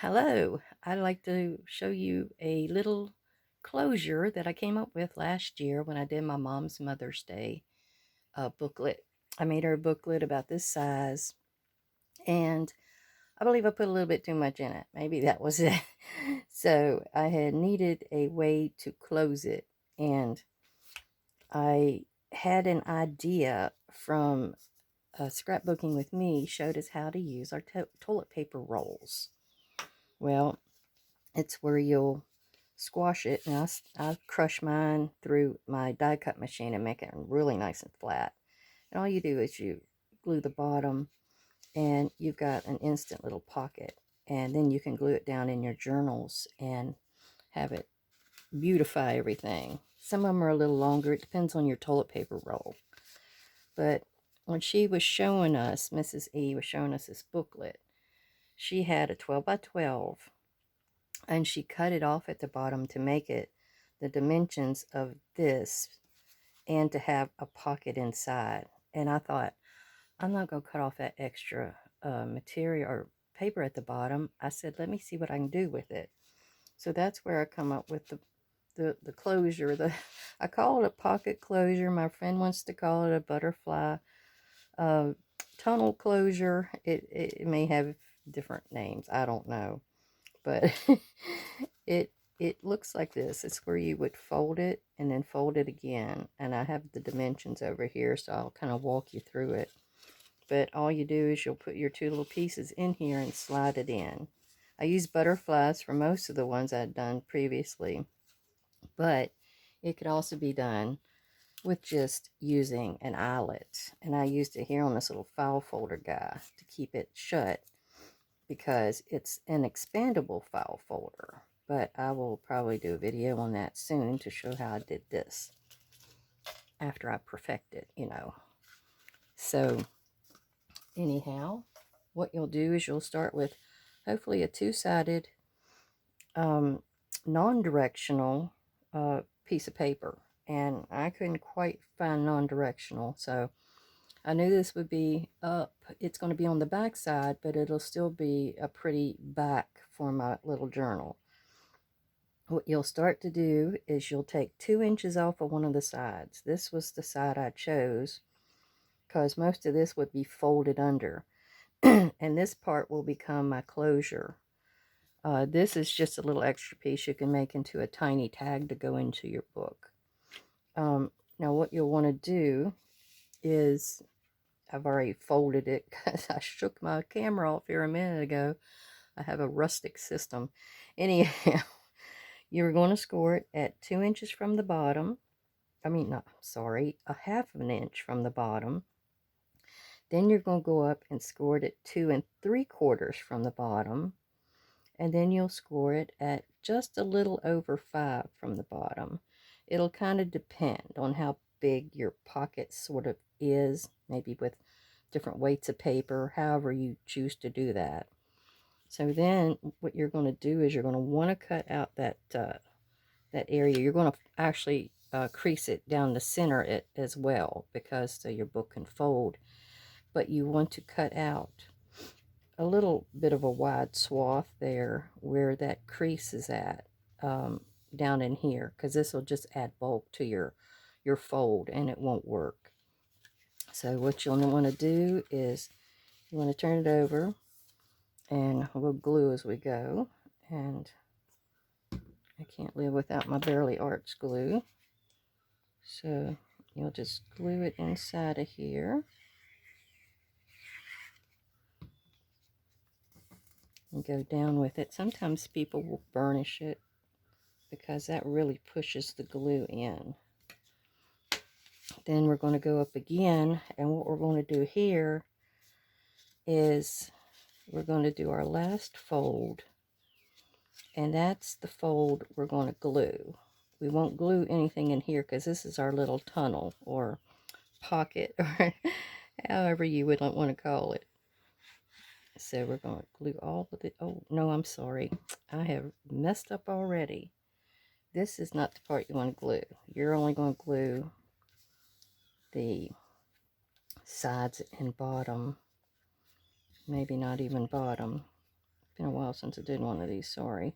Hello, I'd like to show you a little closure that I came up with last year when I did my mom's Mother's Day booklet. I made her a booklet about this size, and I believe I put a little bit too much in it. Maybe that was it. So I had needed a way to close it, and I had an idea from Scrapbooking with Me showed us how to use our toilet paper rolls. Well, it's where you'll squash it, and I crush mine through my die cut machine and make it really nice and flat. And all you do is you glue the bottom, and you've got an instant little pocket. And then you can glue it down in your journals and have it beautify everything. Some of them are a little longer. It depends on your toilet paper roll. But when she was showing us, Mrs. E was showing us this booklet, she had a 12 by 12, and she cut it off at the bottom to make it the dimensions of this and to have a pocket inside. And I thought, I'm not going to cut off that extra material or paper at the bottom. I said, let me see what I can do with it. So that's where I come up with the closure. I call it a pocket closure. My friend wants to call it a butterfly uh, tunnel closure. It may have different names. I don't know. But it it looks like this. It's where you would fold it and then fold it again. And I have the dimensions over here, so I'll kind of walk you through it. But all you do is you'll put your two little pieces in here and slide it in. I use butterflies for most of the ones I'd done previously, but it could also be done with just using an eyelet. And I used it here on this little file folder guy to keep it shut because it's an expandable file folder. But I will probably do a video on that soon to show how I did this after I perfect it. So anyhow, what you'll do is you'll start with hopefully a two-sided non-directional piece of paper. And I couldn't quite find non-directional, so I knew this would be up. It's going to be on the back side, but it'll still be a pretty back for my little journal. What you'll start to do is you'll take 2 inches off of one of the sides. This was the side I chose because most of this would be folded under. And this part will become my closure. This is just a little extra piece you can make into a tiny tag to go into your book. Now what you'll want to do is, I've already folded it because I shook my camera off here a minute ago. I have a rustic system. Anyhow, you're going to score it at 2 inches from the bottom. A half of an inch from the bottom. Then you're going to go up and score it at 2 3/4 from the bottom. And then you'll score it at just a little over 5 from the bottom. It'll kind of depend on how big your pocket sort of is, maybe with different weights of paper, however you choose to do that. So then what you're going to do is you're going to want to cut out that area. You're going to actually crease it down the center it as well, because so your book can fold. But you want to cut out a little bit of a wide swath there where that crease is at, down in here, because this will just add bulk to your fold and it won't work. So what you'll want to do is you want to turn it over, and we'll glue as we go. And I can't live without my Barely Arts glue. So you'll just glue it inside of here. And go down with it. Sometimes people will burnish it because that really pushes the glue in. Then we're going to go up again, and what we're going to do here is we're going to do our last fold, and that's the fold we're going to glue. We won't glue anything in here because this is our little tunnel or pocket, or however you would want to call it. So we're going to glue all of it. Oh, no, I'm sorry. I have messed up already. This is not the part you want to glue. You're only going to glue the sides and bottom. Maybe not even bottom, been a while since I did one of these, sorry.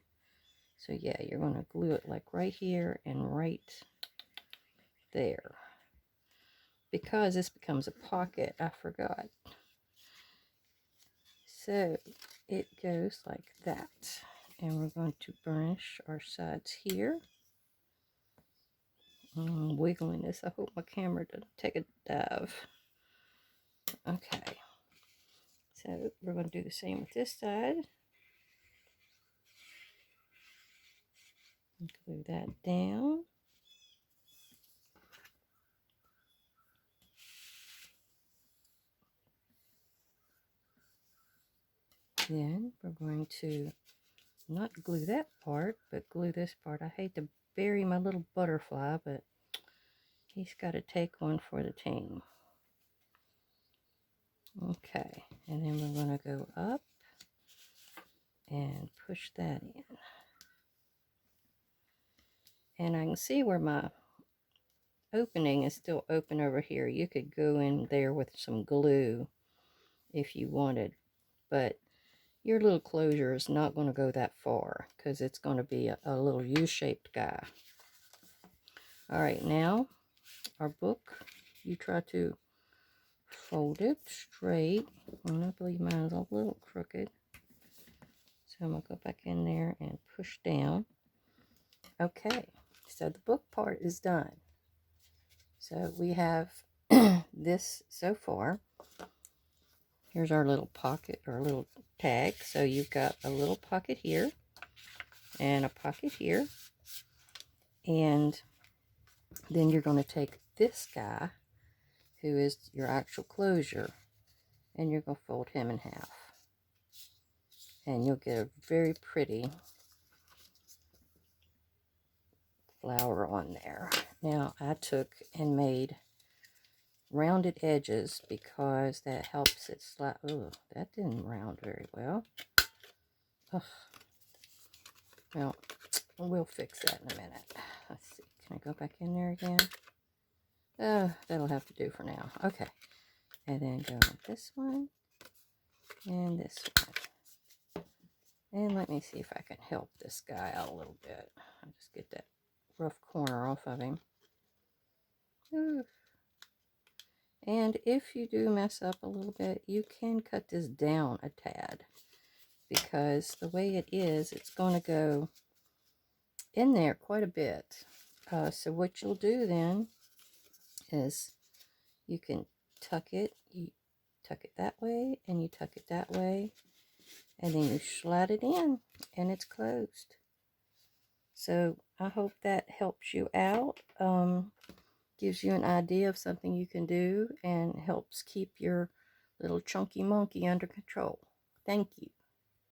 So yeah, you're going to glue it like right here and right there. Because this becomes a pocket, I forgot. So it goes like that. And we're going to burnish our sides here. I'm wiggling this. I hope my camera doesn't take a dive. Okay. So we're going to do the same with this side. Glue that down. Then we're going to not glue that part, but glue this part. I hate to bury my little butterfly, but he's got to take one for the team. Okay, and then we're going to go up and push that in. And I can see where my opening is still open over here. You could go in there with some glue if you wanted, but your little closure is not going to go that far because it's going to be a little U-shaped guy. All right, now our book, you try to fold it straight, and I believe mine is a little crooked. So I'm going to go back in there and push down. Okay, so the book part is done. So we have this so far. Here's our little pocket or little tag. So you've got a little pocket here and a pocket here. And then you're going to take this guy, who is your actual closure, and you're going to fold him in half. And you'll get a very pretty flower on there. Now I took and made rounded edges because that helps it slide. Oh, that didn't round very well. Ugh. Well, we'll fix that in a minute. Let's see. Can I go back in there again? That'll have to do for now. Okay. And then go with this one and this one. And let me see if I can help this guy out a little bit. I'll just get that rough corner off of him. Ooh. And if you do mess up a little bit, you can cut this down a tad, because the way it is, it's going to go in there quite a bit. So what you'll do then is you can tuck it, you tuck it that way, and you tuck it that way, and then you slide it in, and it's closed. So I hope that helps you out. Gives you an idea of something you can do and helps keep your little chunky monkey under control. Thank you.